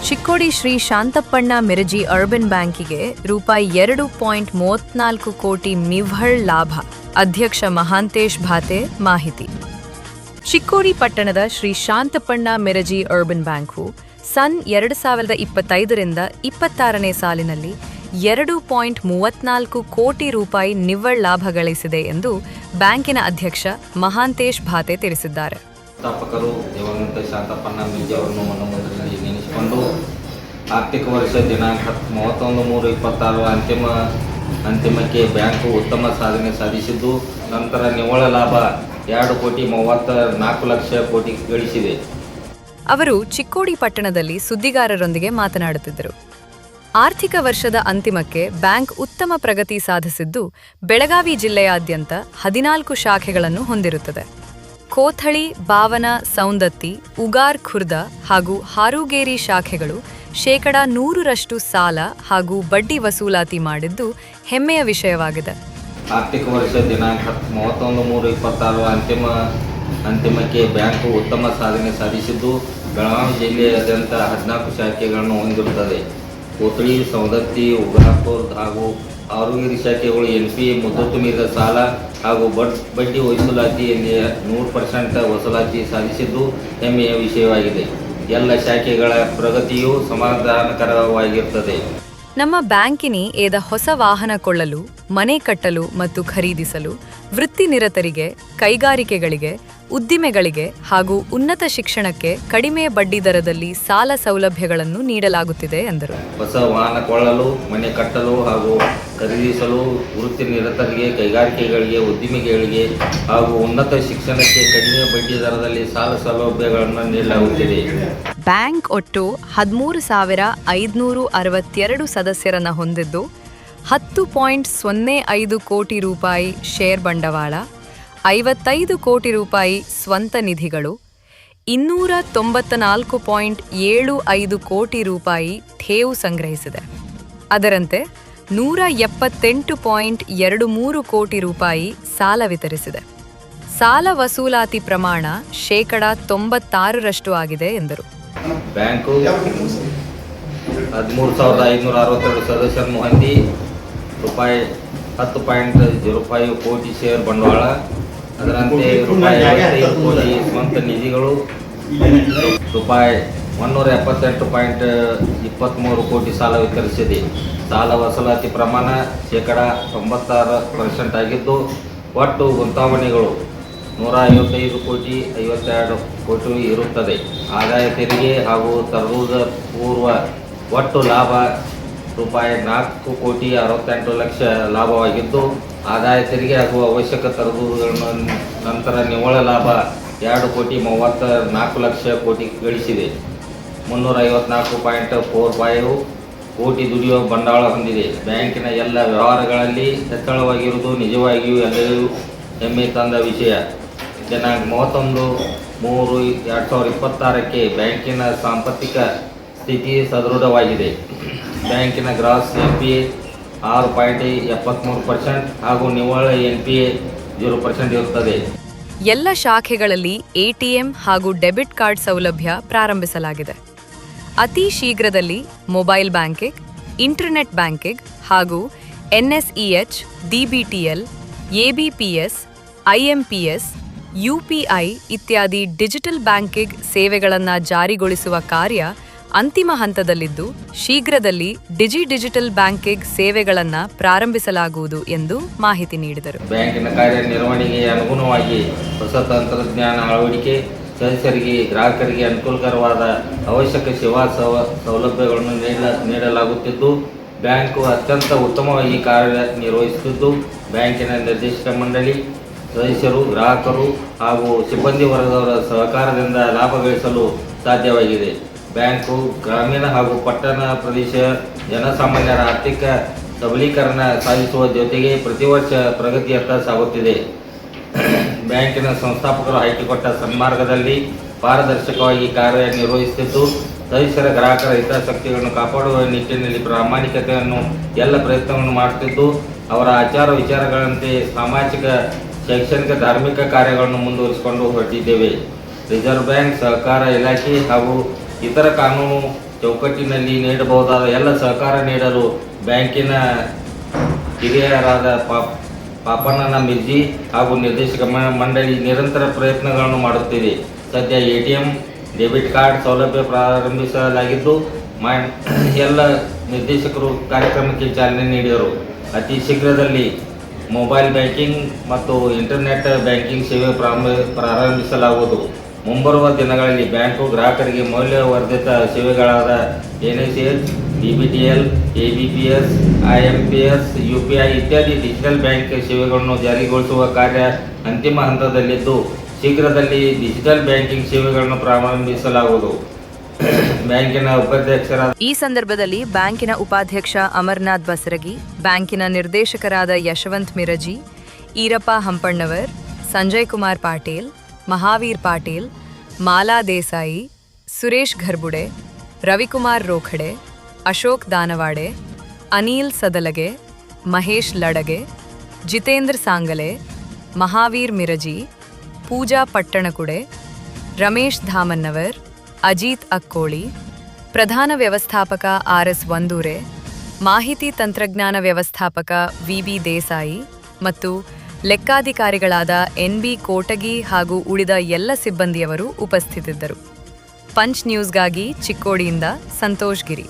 Chikkodi Shri ಶಾಂತಪ್ಪಣ್ಣ ಮಿರಜಿ urban ಬ್ಯಾಂಕಿಗೆ ರೂಪಾಯಿ 2.34 ಕೋಟಿ ನಿವ್ವಳ ಲಾಭ. ಅಧ್ಯಕ್ಷ ಮಹಾಂತೇಶ್ ಭಾತೆ ಮಾಹಿತಿ. ಚಿಕ್ಕೋಡಿ ಪಟ್ಟಣದ ಶ್ರೀ ಶಾಂತಪ್ಪಣ್ಣ ಮಿರಜಿ ಅರ್ಬನ್ ಬ್ಯಾಂಕು ಸನ್ 2025ರಿಂದ 26ನೇ ಸಾಲಿನಲ್ಲಿ 2.34 ಕೋಟಿ ರೂಪಾಯಿ ನಿವ್ವಳ ಲಾಭ ಗಳಿಸಿದೆ ಎಂದು ಬ್ಯಾಂಕಿನ ಅಧ್ಯಕ್ಷ ಮಹಾಂತೇಶ್ ಭಾತೆ ತಿಳಿಸಿದ್ದಾರೆ. ಸ್ಥಾಪಕರು ದಿವಂಗತ ಶಾಂತಪ್ಪಣ್ಣ ಮಿರಜಿ ಅವರನ್ನು ಮನಮೋದರಲ್ಲಿ ನೆನೆಸಿಕೊಂಡು ಆರ್ಥಿಕ ವರ್ಷ ದಿನಾಂಕ 31/3/26 ಅಂತಿಮಕ್ಕೆ ಬ್ಯಾಂಕು ಉತ್ತಮ ಸಾಧನೆ ಸಾಧಿಸಿದ್ದು, ನಂತರ ನಿವ್ವಳ ಲಾಭ 2.34 ಕೋಟಿ ಗಳಿಸಿದೆ. ಅವರು ಚಿಕ್ಕೋಡಿ ಪಟ್ಟಣದಲ್ಲಿ ಸುದ್ದಿಗಾರರೊಂದಿಗೆ ಮಾತನಾಡುತ್ತಿದ್ದರು. ಆರ್ಥಿಕ ವರ್ಷದ ಅಂತಿಮಕ್ಕೆ ಬ್ಯಾಂಕ್ ಉತ್ತಮ ಪ್ರಗತಿ ಸಾಧಿಸಿದ್ದು, ಬೆಳಗಾವಿ ಜಿಲ್ಲೆಯಾದ್ಯಂತ 14 ಶಾಖೆಗಳನ್ನು ಹೊಂದಿರುತ್ತದೆ. ಕೋಥಳಿ, ಬಾವನ, ಸೌಂದತ್ತಿ, ಉಗಾರ್, ಖುರ್ದ ಹಾಗೂ ಹಾರೂಗೇರಿ ಶಾಖೆಗಳು 100% ಸಾಲ ಹಾಗೂ ಬಡ್ಡಿ ವಸೂಲಾತಿ ಮಾಡಿದ್ದು ಹೆಮ್ಮೆಯ ವಿಷಯವಾಗಿದೆ. ಆರ್ಥಿಕ ವರ್ಷ ದಿನಾಂಕ 31/3/26 ಅಂತಿಮಕ್ಕೆ ಬ್ಯಾಂಕು ಉತ್ತಮ ಸಾಧನೆ ಸಾಧಿಸಿದ್ದು, ಬೆಳಗಾವಿ ಜಿಲ್ಲೆಯಾದ್ಯಂತ 14 ಶಾಖೆಗಳನ್ನು ಹೊಂದಿರುತ್ತದೆ. ಕೋಥಳಿ, ಸೌಂದತ್ತಿ, ಉಗಾರ್ಪುರ್ ಹಾಗೂ ಹಾರೂಗೇರಿ ಶಾಖೆಗಳು NPA ಮುದ್ದತ್ತು ಮೀರಿದ ಸಾಲ ಹಾಗೂ ಬಡ್ಡಿ ವಸೂಲಾತಿಯಲ್ಲಿ 100% ವಸೂಲಾತಿ ಸಾಧಿಸಿದ್ದು ಹೆಮ್ಮೆಯ ವಿಷಯವಾಗಿದೆ. ಎಲ್ಲ ಶಾಖೆಗಳ ಪ್ರಗತಿಯು ಸಮಾಧಾನಕರವಾಗಿರುತ್ತದೆ. ನಮ್ಮ ಬ್ಯಾಂಕಿನಿ ಏದ ಹೊಸ ವಾಹನ ಕೊಳ್ಳಲು, ಮನೆ ಕಟ್ಟಲು ಮತ್ತು ಖರೀದಿಸಲು, ವೃತ್ತಿನಿರತರಿಗೆ, ಕೈಗಾರಿಕೆಗಳಿಗೆ, ಉದ್ದಿಮೆಗಳಿಗೆ ಹಾಗೂ ಉನ್ನತ ಶಿಕ್ಷಣಕ್ಕೆ ಕಡಿಮೆ ಬಡ್ಡಿ ದರದಲ್ಲಿ ಸಾಲ ಸೌಲಭ್ಯಗಳನ್ನು ನೀಡಲಾಗುತ್ತಿದೆ ಎಂದರು. ಹೊಸ ವಾಹನ ಕೊಳ್ಳಲು, ಮನೆ ಕಟ್ಟಲು ಹಾಗೂ ಖರೀದಿಸಲು, ವೃತ್ತಿನಿರತರಿಗೆ, ಕೈಗಾರಿಕೆಗಳಿಗೆ, ಉದ್ದಿಮೆಗಳಿಗೆ ಹಾಗೂ ಉನ್ನತ ಶಿಕ್ಷಣಕ್ಕೆ ಕಡಿಮೆ ಬಡ್ಡಿ ದರದಲ್ಲಿ ಸಾಲ ಸೌಲಭ್ಯಗಳನ್ನು ನೀಡಲಾಗುತ್ತಿದೆ. ಬ್ಯಾಂಕ್ ಒಟ್ಟು 13,562 ಸದಸ್ಯರನ್ನು ಹೊಂದಿದ್ದು, 10.05 ಕೋಟಿ ರೂಪಾಯಿ ಶೇರ್ ಬಂಡವಾಳ, 55 ಕೋಟಿ ರೂಪಾಯಿ ಸ್ವಂತ ನಿಧಿಗಳು, 294.75 ಕೋಟಿ ರೂಪಾಯಿ ಠೇವು ಸಂಗ್ರಹಿಸಿದೆ. ಅದರಂತೆ 178.23 ಕೋಟಿ ರೂಪಾಯಿ ಸಾಲ ವಿತರಿಸಿದೆ. ಸಾಲ ವಸೂಲಾತಿ ಪ್ರಮಾಣ 96% ಆಗಿದೆ ಎಂದರು. ಬ್ಯಾಂಕು 13,562 ಸದಸ್ಯರನ್ನು ಹೊಂದಿ ರೂಪಾಯಿ 10.05 ಕೋಟಿ ಶೇರ್ ಬಂಡವಾಳ, ಅದರಂತೆ ರೂಪಾಯಿ 55 ಕೋಟಿ ಸ್ವಂತ ನಿಧಿಗಳು, ರೂಪಾಯಿ 178.23 ಕೋಟಿ ಸಾಲ ವಿತರಿಸಿದೆ. ಸಾಲ ವಸೂಲಾತಿ ಪ್ರಮಾಣ 96% ಆಗಿದ್ದು, ಒಟ್ಟು ಗುಂತಾವಣೆಗಳು 155.52 ಕೋಟಿ ಇರುತ್ತದೆ. ಆದಾಯ ತೆರಿಗೆ ಹಾಗೂ ತರಲೂದ ಪೂರ್ವ ಒಟ್ಟು ಲಾಭ ರೂಪಾಯಿ 4.68 ಲಕ್ಷ ಲಾಭವಾಗಿದ್ದು, ಆದಾಯ ತೆರಿಗೆ ಹಾಗೂ ಅವಶ್ಯಕ ತರಲೂದುಗಳ ನಂತರ ನಿವ್ವಳ ಲಾಭ 2.34 ಲಕ್ಷ ಕೋಟಿ ಗಳಿಸಿದೆ. 354.45 ಕೋಟಿ ದುಡಿಯುವ ಬಂಡವಾಳ ಹೊಂದಿದೆ. ಬ್ಯಾಂಕಿನ ಎಲ್ಲ ವ್ಯವಹಾರಗಳಲ್ಲಿ ಹೆಚ್ಚಳವಾಗಿರುವುದು ನಿಜವಾಗಿಯೂ ಎಲ್ಲರಿಗೂ ಹೆಮ್ಮೆ ತಂದ ವಿಷಯ. ದಿನಾಂಕ 31/3/2026 ಬ್ಯಾಂಕಿನ ಸಾಂಪತ್ತಿಕ ಸ್ಥಿತಿ ಸದೃಢವಾಗಿದೆ. ಬ್ಯಾಂಕಿನ ಗ್ರಾಸ್ NPA 6.73% ಹಾಗೂ ನಿವ್ವಳ NPA 0% ಇರುತ್ತದೆ. ಎಲ್ಲ ಶಾಖೆಗಳಲ್ಲಿ ATM ಹಾಗೂ ಡೆಬಿಟ್ ಕಾರ್ಡ್ ಸೌಲಭ್ಯ ಪ್ರಾರಂಭಿಸಲಾಗಿದೆ. ಅತಿ ಶೀಘ್ರದಲ್ಲಿ ಮೊಬೈಲ್ ಬ್ಯಾಂಕಿಂಗ್, ಇಂಟರ್ನೆಟ್ ಬ್ಯಾಂಕಿಂಗ್ ಹಾಗೂ NSEH, DBTL, ABPS, IMPS, UPI ಇತ್ಯಾದಿ ಡಿಜಿಟಲ್ ಬ್ಯಾಂಕಿಂಗ್ ಸೇವೆಗಳನ್ನು ಜಾರಿಗೊಳಿಸುವ ಕಾರ್ಯ ಅಂತಿಮ ಹಂತದಲ್ಲಿದ್ದು, ಶೀಘ್ರದಲ್ಲಿ ಡಿಜಿಟಲ್ ಬ್ಯಾಂಕಿಂಗ್ ಸೇವೆಗಳನ್ನು ಪ್ರಾರಂಭಿಸಲಾಗುವುದು ಎಂದು ಮಾಹಿತಿ ನೀಡಿದರು. ಬ್ಯಾಂಕಿನ ಕಾರ್ಯನಿರ್ವಹಣೆಗೆ ಅನುಗುಣವಾಗಿ ಹೊಸ ತಂತ್ರಜ್ಞಾನ ಅಳವಡಿಕೆ, ಸದಸ್ಯರಿಗೆ, ಗ್ರಾಹಕರಿಗೆ ಅನುಕೂಲಕರವಾದ ಅವಶ್ಯಕ ಸೇವಾ ಸೌಲಭ್ಯಗಳನ್ನು ನೀಡಲಾಗುತ್ತಿದ್ದು, ಬ್ಯಾಂಕು ಅತ್ಯಂತ ಉತ್ತಮವಾಗಿ ಕಾರ್ಯನಿರ್ವಹಿಸುತ್ತಿದ್ದು, ಬ್ಯಾಂಕಿನ ನಿರ್ದೇಶಕ ಮಂಡಳಿ ಸದಸ್ಯರು, ಗ್ರಾಹಕರು ಹಾಗೂ ಸಿಬ್ಬಂದಿ ವರ್ಗದವರ ಸಹಕಾರದಿಂದ ಲಾಭ ಗಳಿಸಲು ಸಾಧ್ಯವಾಗಿದೆ. ಬ್ಯಾಂಕು ಗ್ರಾಮೀಣ ಹಾಗೂ ಪಟ್ಟಣ ಪ್ರದೇಶ ಜನಸಾಮಾನ್ಯರ ಆರ್ಥಿಕ ಸಬಲೀಕರಣ ಸಾಧಿಸುವ ಜೊತೆಗೆ ಪ್ರತಿ ವರ್ಷ ಪ್ರಗತಿಯತ್ತ ಸಾಗುತ್ತಿದೆ. ಬ್ಯಾಂಕಿನ ಸಂಸ್ಥಾಪಕರು ಆಯ್ಕೆಕೊಟ್ಟ ಸನ್ಮಾರ್ಗದಲ್ಲಿ ಪಾರದರ್ಶಕವಾಗಿ ಕಾರ್ಯನಿರ್ವಹಿಸುತ್ತಿದ್ದು, ಸದಸ್ಯರ ಗ್ರಾಹಕರ ಹಿತಾಸಕ್ತಿಗಳನ್ನು ಕಾಪಾಡುವ ನಿಟ್ಟಿನಲ್ಲಿ ಪ್ರಾಮಾಣಿಕತೆಯನ್ನು ಎಲ್ಲ ಪ್ರಯತ್ನವನ್ನು ಮಾಡುತ್ತಿದ್ದು, ಅವರ ಆಚಾರ ವಿಚಾರಗಳಂತೆ ಸಾಮಾಜಿಕ, ಶೈಕ್ಷಣಿಕ, ಧಾರ್ಮಿಕ ಕಾರ್ಯಗಳನ್ನು ಮುಂದುವರಿಸಿಕೊಂಡು ಹೊರಟಿದ್ದೇವೆ. ರಿಸರ್ವ್ ಬ್ಯಾಂಕ್, ಸಹಕಾರ ಇಲಾಖೆ ಹಾಗೂ ಇತರ ಕಾನೂನು ಚೌಕಟ್ಟಿನಲ್ಲಿ ನೀಡಬಹುದಾದ ಎಲ್ಲ ಸಹಕಾರ ನೀಡಲು ಬ್ಯಾಂಕಿನ ಹಿರಿಯರಾದ ಪಾಪಣ್ಣನ ಮಿರ್ಜಿ ಹಾಗೂ ನಿರ್ದೇಶಕ ಮಂಡಳಿ ನಿರಂತರ ಪ್ರಯತ್ನಗಳನ್ನು ಮಾಡುತ್ತಿದೆ. ಸದ್ಯ ATM ಡೆಬಿಟ್ ಕಾರ್ಡ್ ಸೌಲಭ್ಯ ಪ್ರಾರಂಭಿಸಲಾಗಿದ್ದು ಎಲ್ಲ ನಿರ್ದೇಶಕರು ಕಾರ್ಯಕ್ರಮಕ್ಕೆ ಚಾಲನೆ ನೀಡಿದರು. ಅತಿ ಶೀಘ್ರದಲ್ಲಿ ಮೊಬೈಲ್ ಬ್ಯಾಂಕಿಂಗ್ ಮತ್ತು ಇಂಟರ್ನೆಟ್ ಬ್ಯಾಂಕಿಂಗ್ ಸೇವೆ ಪ್ರಾರಂಭಿಸಲಾಗುವುದು. ಮುಂಬರುವ ದಿನಗಳಲ್ಲಿ ಬ್ಯಾಂಕು ಗ್ರಾಹಕರಿಗೆ ಮೌಲ್ಯವರ್ಧಿತ ಸೇವೆಗಳಾದ NSH, DBTL, ABPS, IMPS, UPI ಇತ್ಯಾದಿ ಡಿಜಿಟಲ್ ಬ್ಯಾಂಕ್ ಸೇವೆಗಳನ್ನು ಜಾರಿಗೊಳಿಸುವ ಕಾರ್ಯ ಅಂತಿಮ ಹಂತದಲ್ಲಿದ್ದು, ಶೀಘ್ರದಲ್ಲಿ ಡಿಜಿಟಲ್ ಬ್ಯಾಂಕಿಂಗ್ ಸೇವೆಗಳನ್ನು ಪ್ರಾರಂಭಿಸಲಾಗುವುದು. ಬ್ಯಾಂಕಿನ ಉಪಾಧ್ಯಕ್ಷರಾದ ಈ ಸಂದರ್ಭದಲ್ಲಿ ಬ್ಯಾಂಕಿನ ಉಪಾಧ್ಯಕ್ಷ ಅಮರನಾಥ್ ಬಸರಗಿ, ಬ್ಯಾಂಕಿನ ನಿರ್ದೇಶಕರಾದ ಯಶವಂತ್ ಮಿರಜಿ, ಈರಪ್ಪ ಹಂಪಣ್ಣವರ್, ಸಂಜಯ್ ಕುಮಾರ್ ಪಾಟೀಲ್, ಮಹಾವೀರ್ ಪಾಟೀಲ್, ಮಾಲಾ ದೇಸಾಯಿ, ಸುರೇಶ್ ಘರ್ಬುಡೆ, ರವಿಕುಮಾರ್ ರೋಖಡೆ, ಅಶೋಕ್ ದಾನವಾಡೆ, ಅನಿಲ್ ಸದಲಗೆ, ಮಹೇಶ್ ಲಡಗೆ, ಜಿತೇಂದ್ರ ಸಾಂಗಲೆ, ಮಹಾವೀರ್ ಮಿರಜಿ, ಪೂಜಾ ಪಟ್ಟಣಕುಡೆ, ರಮೇಶ್ ಧಾಮನ್ನವರ್, ಅಜಿತ್ ಅಕ್ಕೋಳಿ, ಪ್ರಧಾನ ವ್ಯವಸ್ಥಾಪಕ RS ವಂದೂರೆ, ಮಾಹಿತಿ ತಂತ್ರಜ್ಞಾನ ವ್ಯವಸ್ಥಾಪಕ VB ದೇಸಾಯಿ ಮತ್ತು ಲೆಕ್ಕಾಧಿಕಾರಿಗಳಾದ NB ಕೋಟಗಿ ಹಾಗೂ ಉಳಿದ ಎಲ್ಲ ಸಿಬ್ಬಂದಿಯವರು ಉಪಸ್ಥಿತಿದ್ದರು. ಪಂಚ್ ನ್ಯೂಸ್ಗಾಗಿ ಚಿಕ್ಕೋಡಿಯಿಂದ ಸಂತೋಷ್ ಗಿರಿ.